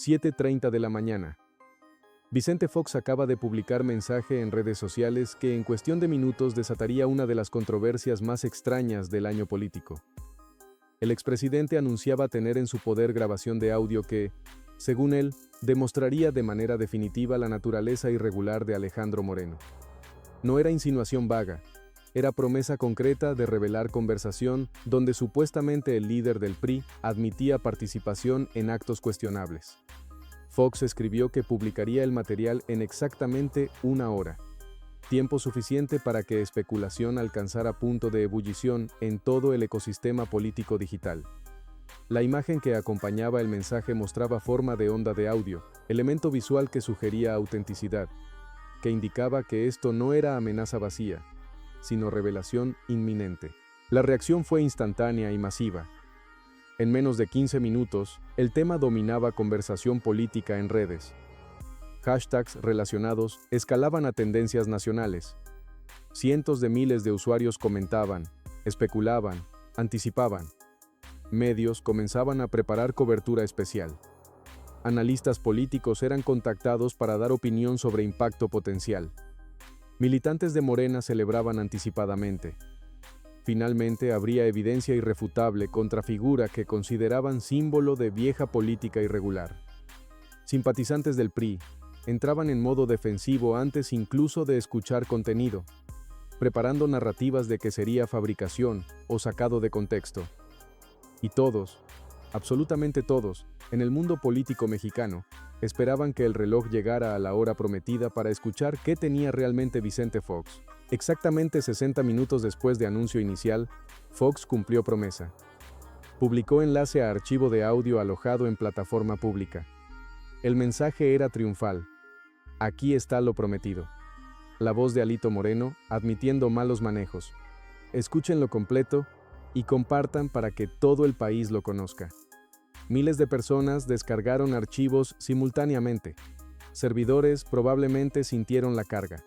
7:30 de la mañana. Vicente Fox acaba de publicar mensaje en redes sociales que en cuestión de minutos desataría una de las controversias más extrañas del año político. El expresidente anunciaba tener en su poder grabación de audio que, según él, demostraría de manera definitiva la naturaleza irregular de Alejandro Moreno. No era insinuación vaga, era promesa concreta de revelar conversación donde supuestamente el líder del PRI admitía participación en actos cuestionables. Fox escribió que publicaría el material en exactamente 1 hora, tiempo suficiente para que especulación alcanzara punto de ebullición en todo el ecosistema político digital. La imagen que acompañaba el mensaje mostraba forma de onda de audio, elemento visual que sugería autenticidad, que indicaba que esto no era amenaza vacía, sino revelación inminente. La reacción fue instantánea y masiva. En menos de 15 minutos, el tema dominaba conversación política en redes. Hashtags relacionados escalaban a tendencias nacionales. Cientos de miles de usuarios comentaban, especulaban, anticipaban. Medios comenzaban a preparar cobertura especial. Analistas políticos eran contactados para dar opinión sobre impacto potencial. Militantes de Morena celebraban anticipadamente. Finalmente habría evidencia irrefutable contra figura que consideraban símbolo de vieja política irregular. Simpatizantes del PRI entraban en modo defensivo antes incluso de escuchar contenido, preparando narrativas de que sería fabricación o sacado de contexto. Y todos, absolutamente todos, en el mundo político mexicano, esperaban que el reloj llegara a la hora prometida para escuchar qué tenía realmente Vicente Fox. Exactamente 60 minutos después de anuncio inicial, Fox cumplió promesa. Publicó enlace a archivo de audio alojado en plataforma pública. El mensaje era triunfal. Aquí está lo prometido. La voz de Alito Moreno, admitiendo malos manejos. Escúchenlo completo y compartan para que todo el país lo conozca. Miles de personas descargaron archivos simultáneamente. Servidores probablemente sintieron la carga.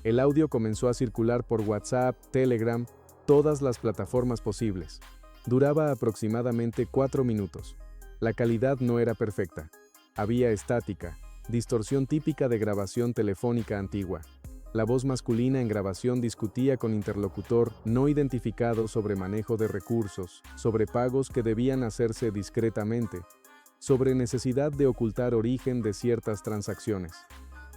El audio comenzó a circular por WhatsApp, Telegram, todas las plataformas posibles. Duraba aproximadamente 4 minutos. La calidad no era perfecta. Había estática, distorsión típica de grabación telefónica antigua. La voz masculina en grabación discutía con interlocutor no identificado sobre manejo de recursos, sobre pagos que debían hacerse discretamente, sobre necesidad de ocultar origen de ciertas transacciones.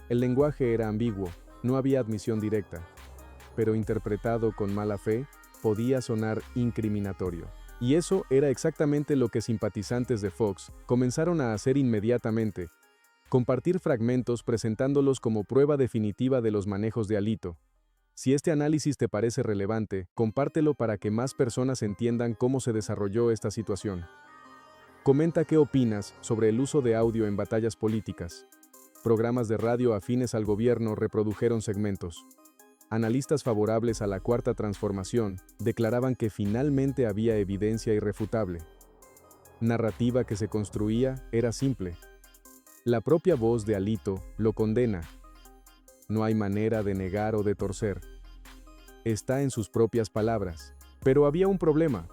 El lenguaje era ambiguo, no había admisión directa, pero interpretado con mala fe, podía sonar incriminatorio. Y eso era exactamente lo que simpatizantes de Fox comenzaron a hacer inmediatamente: compartir fragmentos presentándolos como prueba definitiva de los manejos de Alito. Si este análisis te parece relevante, compártelo para que más personas entiendan cómo se desarrolló esta situación. Comenta qué opinas sobre el uso de audio en batallas políticas. Programas de radio afines al gobierno reprodujeron segmentos. Analistas favorables a la Cuarta Transformación declaraban que finalmente había evidencia irrefutable. Narrativa que se construía era simple. La propia voz de Alito lo condena. No hay manera de negar o de torcer. Está en sus propias palabras. Pero había un problema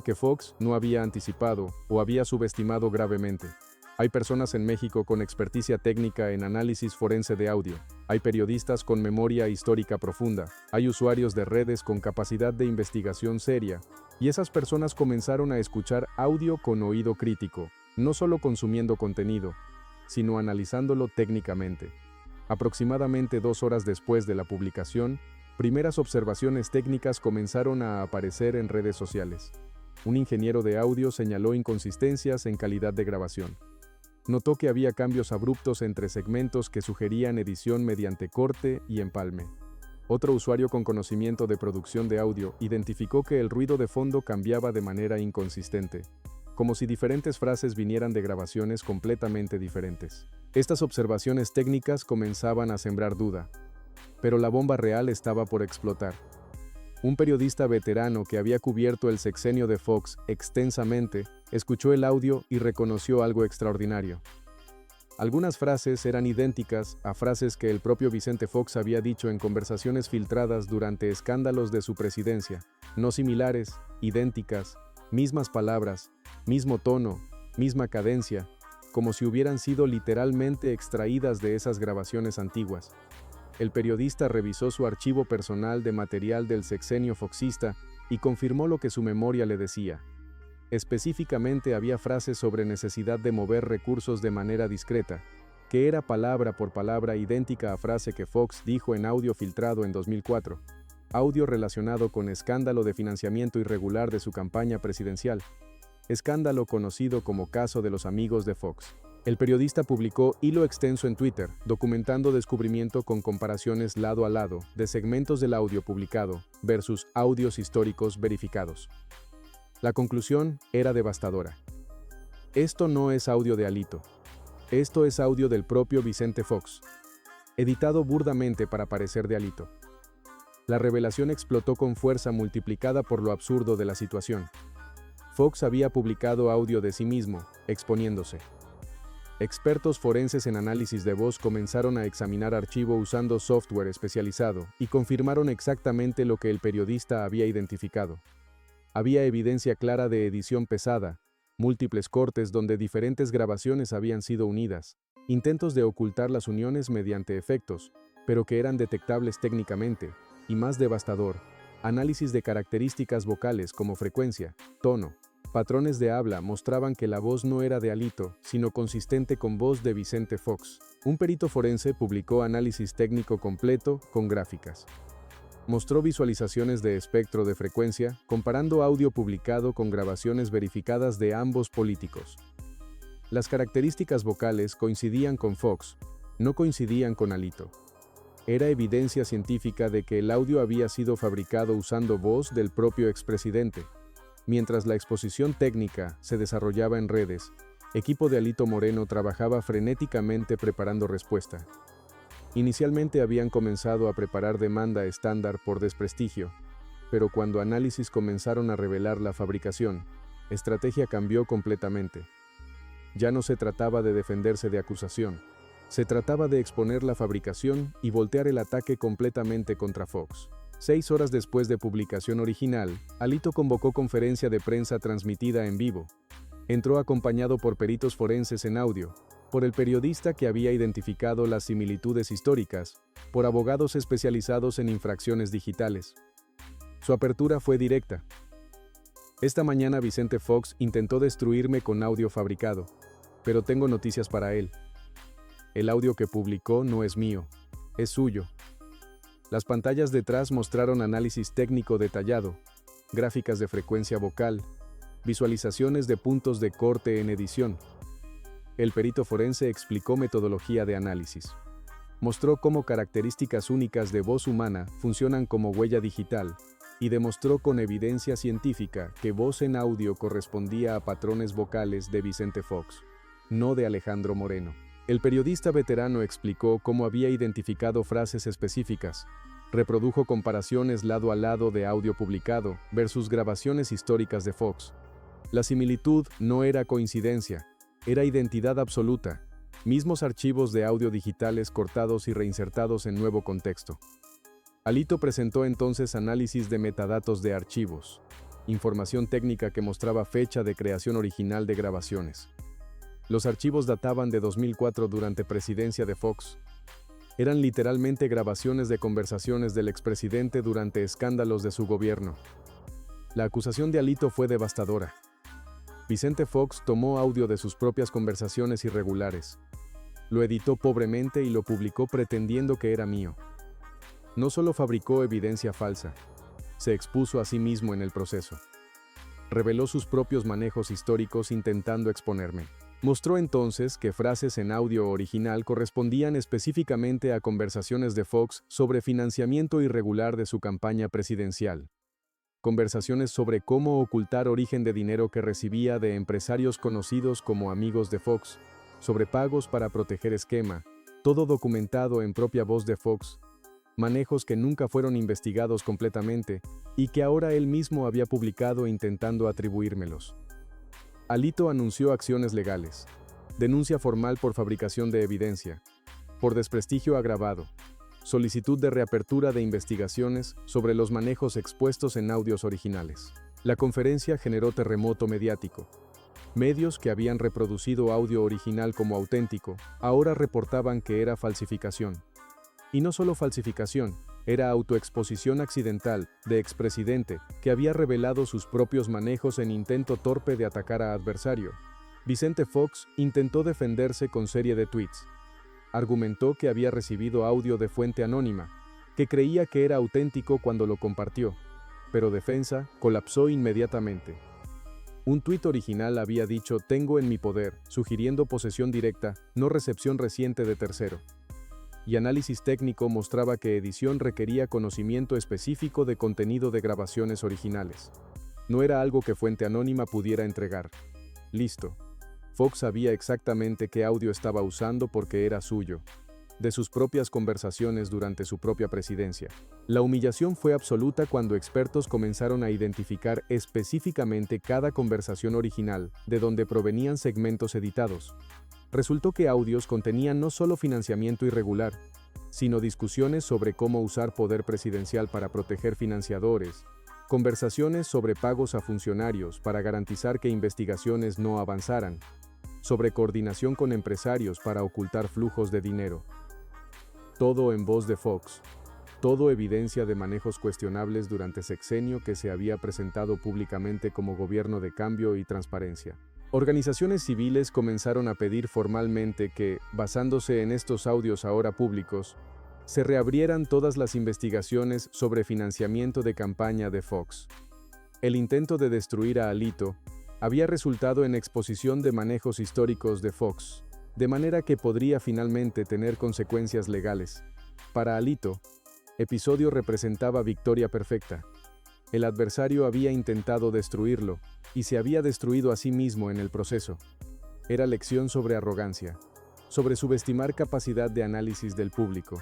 que Fox no había anticipado o había subestimado gravemente. Hay personas en México con experticia técnica en análisis forense de audio. Hay periodistas con memoria histórica profunda. Hay usuarios de redes con capacidad de investigación seria. Y esas personas comenzaron a escuchar audio con oído crítico, no solo consumiendo contenido, sino analizándolo técnicamente. Aproximadamente 2 horas después de la publicación, primeras observaciones técnicas comenzaron a aparecer en redes sociales. Un ingeniero de audio señaló inconsistencias en calidad de grabación. Notó que había cambios abruptos entre segmentos que sugerían edición mediante corte y empalme. Otro usuario con conocimiento de producción de audio identificó que el ruido de fondo cambiaba de manera inconsistente, como si diferentes frases vinieran de grabaciones completamente diferentes. Estas observaciones técnicas comenzaban a sembrar duda, pero la bomba real estaba por explotar. Un periodista veterano que había cubierto el sexenio de Fox extensamente, escuchó el audio y reconoció algo extraordinario. Algunas frases eran idénticas a frases que el propio Vicente Fox había dicho en conversaciones filtradas durante escándalos de su presidencia, no similares, idénticas, mismas palabras, mismo tono, misma cadencia, como si hubieran sido literalmente extraídas de esas grabaciones antiguas. El periodista revisó su archivo personal de material del sexenio foxista y confirmó lo que su memoria le decía. Específicamente había frases sobre necesidad de mover recursos de manera discreta, que era palabra por palabra idéntica a frase que Fox dijo en audio filtrado en 2004, audio relacionado con escándalo de financiamiento irregular de su campaña presidencial, escándalo conocido como caso de los amigos de Fox. El periodista publicó hilo extenso en Twitter, documentando descubrimiento con comparaciones lado a lado de segmentos del audio publicado versus audios históricos verificados. La conclusión era devastadora. Esto no es audio de Alito. Esto es audio del propio Vicente Fox, editado burdamente para parecer de Alito. La revelación explotó con fuerza multiplicada por lo absurdo de la situación. Fox había publicado audio de sí mismo, exponiéndose. Expertos forenses en análisis de voz comenzaron a examinar archivo usando software especializado y confirmaron exactamente lo que el periodista había identificado. Había evidencia clara de edición pesada, múltiples cortes donde diferentes grabaciones habían sido unidas, intentos de ocultar las uniones mediante efectos, pero que eran detectables técnicamente, y más devastador, análisis de características vocales como frecuencia, tono, patrones de habla mostraban que la voz no era de Alito, sino consistente con voz de Vicente Fox. Un perito forense publicó análisis técnico completo con gráficas. Mostró visualizaciones de espectro de frecuencia, comparando audio publicado con grabaciones verificadas de ambos políticos. Las características vocales coincidían con Fox, no coincidían con Alito. Era evidencia científica de que el audio había sido fabricado usando voz del propio expresidente. Mientras la exposición técnica se desarrollaba en redes, equipo de Alito Moreno trabajaba frenéticamente preparando respuesta. Inicialmente habían comenzado a preparar demanda estándar por desprestigio, pero cuando análisis comenzaron a revelar la fabricación, estrategia cambió completamente. Ya no se trataba de defenderse de acusación, se trataba de exponer la fabricación y voltear el ataque completamente contra Fox. 6 horas después de publicación original, Alito convocó conferencia de prensa transmitida en vivo. Entró acompañado por peritos forenses en audio, por el periodista que había identificado las similitudes históricas, por abogados especializados en infracciones digitales. Su apertura fue directa. Esta mañana Vicente Fox intentó destruirme con audio fabricado, pero tengo noticias para él. El audio que publicó no es mío, es suyo. Las pantallas detrás mostraron análisis técnico detallado, gráficas de frecuencia vocal, visualizaciones de puntos de corte en edición. El perito forense explicó metodología de análisis. Mostró cómo características únicas de voz humana funcionan como huella digital, y demostró con evidencia científica que voz en audio correspondía a patrones vocales de Vicente Fox, no de Alejandro Moreno. El periodista veterano explicó cómo había identificado frases específicas, reprodujo comparaciones lado a lado de audio publicado versus grabaciones históricas de Fox. La similitud no era coincidencia, era identidad absoluta, mismos archivos de audio digitales cortados y reinsertados en nuevo contexto. Alito presentó entonces análisis de metadatos de archivos, información técnica que mostraba fecha de creación original de grabaciones. Los archivos databan de 2004 durante presidencia de Fox. Eran literalmente grabaciones de conversaciones del expresidente durante escándalos de su gobierno. La acusación de Alito fue devastadora. Vicente Fox tomó audio de sus propias conversaciones irregulares. Lo editó pobremente y lo publicó pretendiendo que era mío. No solo fabricó evidencia falsa, se expuso a sí mismo en el proceso. Reveló sus propios manejos históricos intentando exponerme. Mostró entonces que frases en audio original correspondían específicamente a conversaciones de Fox sobre financiamiento irregular de su campaña presidencial. Conversaciones sobre cómo ocultar origen de dinero que recibía de empresarios conocidos como amigos de Fox, sobre pagos para proteger esquema, todo documentado en propia voz de Fox, manejos que nunca fueron investigados completamente y que ahora él mismo había publicado intentando atribuírmelos. Alito anunció acciones legales, denuncia formal por fabricación de evidencia, por desprestigio agravado, solicitud de reapertura de investigaciones sobre los manejos expuestos en audios originales. La conferencia generó terremoto mediático. Medios que habían reproducido audio original como auténtico, ahora reportaban que era falsificación. Y no solo falsificación, era autoexposición accidental de expresidente que había revelado sus propios manejos en intento torpe de atacar a adversario. Vicente Fox intentó defenderse con serie de tweets. Argumentó que había recibido audio de fuente anónima, que creía que era auténtico cuando lo compartió, pero defensa colapsó inmediatamente. Un tuit original había dicho «tengo en mi poder», sugiriendo posesión directa, no recepción reciente de tercero. Y análisis técnico mostraba que edición requería conocimiento específico de contenido de grabaciones originales. No era algo que fuente anónima pudiera entregar. Listo. Fox sabía exactamente qué audio estaba usando porque era suyo, de sus propias conversaciones durante su propia presidencia. La humillación fue absoluta cuando expertos comenzaron a identificar específicamente cada conversación original, de donde provenían segmentos editados. Resultó que audios contenían no solo financiamiento irregular, sino discusiones sobre cómo usar poder presidencial para proteger financiadores, conversaciones sobre pagos a funcionarios para garantizar que investigaciones no avanzaran, sobre coordinación con empresarios para ocultar flujos de dinero. Todo en voz de Fox. Todo evidencia de manejos cuestionables durante sexenio que se había presentado públicamente como gobierno de cambio y transparencia. Organizaciones civiles comenzaron a pedir formalmente que, basándose en estos audios ahora públicos, se reabrieran todas las investigaciones sobre financiamiento de campaña de Fox. El intento de destruir a Alito había resultado en exposición de manejos históricos de Fox, de manera que podría finalmente tener consecuencias legales. Para Alito, episodio representaba victoria perfecta. El adversario había intentado destruirlo, y se había destruido a sí mismo en el proceso. Era lección sobre arrogancia, sobre subestimar capacidad de análisis del público,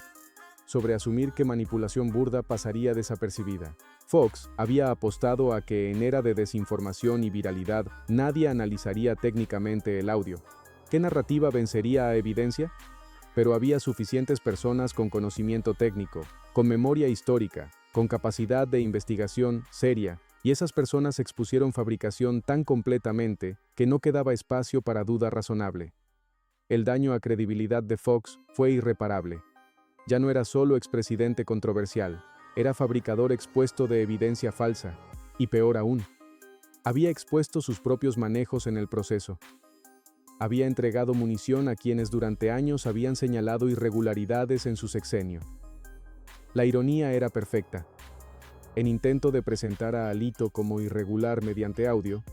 sobre asumir que manipulación burda pasaría desapercibida. Fox había apostado a que en era de desinformación y viralidad nadie analizaría técnicamente el audio. ¿Qué narrativa vencería a evidencia? Pero había suficientes personas con conocimiento técnico, con memoria histórica, con capacidad de investigación seria, y esas personas expusieron fabricación tan completamente que no quedaba espacio para duda razonable. El daño a credibilidad de Fox fue irreparable. Ya no era solo expresidente controversial, era fabricador expuesto de evidencia falsa, y peor aún, había expuesto sus propios manejos en el proceso. Había entregado munición a quienes durante años habían señalado irregularidades en su sexenio. La ironía era perfecta. En intento de presentar a Alito como irregular mediante audio,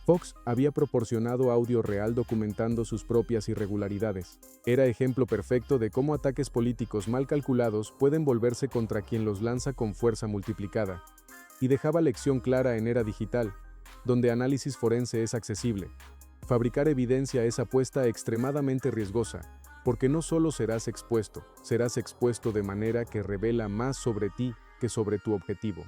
Fox había proporcionado audio real documentando sus propias irregularidades. Era ejemplo perfecto de cómo ataques políticos mal calculados pueden volverse contra quien los lanza con fuerza multiplicada. Y dejaba lección clara en era digital, donde análisis forense es accesible. Fabricar evidencia es apuesta extremadamente riesgosa, porque no solo serás expuesto de manera que revela más sobre ti que sobre tu objetivo.